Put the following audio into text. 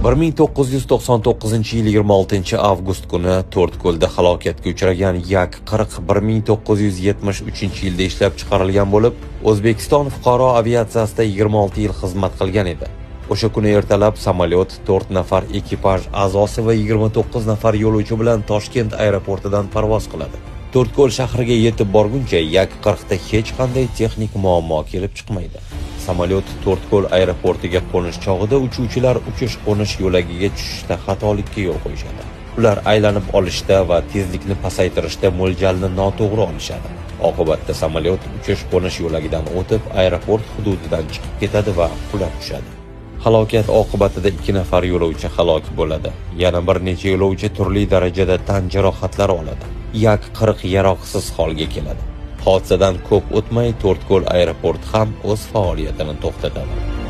1999-yil 26-avgust kuni To'rtko'lda halokatga uchragan Yak-40 1973-yilda ishlab chiqarilgan bo'lib, O'zbekiston fuqaro aviatsiyasida 26 yil xizmat qilgan edi. O'sha kuni ertalab samolyot 4 nafar ekipaj a'zosi va 29 nafar yo'lovchi bilan Toshkent aeroportidan parvoz qiladi. To'rtko'l shahriga yetib borguncha Yak-40da hech qanday texnik muammo kelib chiqmaydi. Samolyot To'rtko'l aeroportiga qo'nish chog'ida uchuvchilar uchish-qo'nish yo'lagiga tushishda xatolikka yo'l qo'yishadi. Ular aylanib olishda va tezlikni pasaytirishda mo'ljalni noto'g'ri olishadi. Oqibatda samolyot uchish-qo'nish yo'lagidan o'tib, aeroport hududidan chiqib ketadi va qulab tushadi. Halokat oqibatida 2 nafar yo'lovchi halok bo'ladi. Yana bir necha yo'lovchi turli darajada tan jarohatlari oladi. Yak-40 yaroqsiz holga keladi. Hodisadan ko'p o'tmay To'rtko'l aeroporti ham o'z faoliyatini to'xtatadi.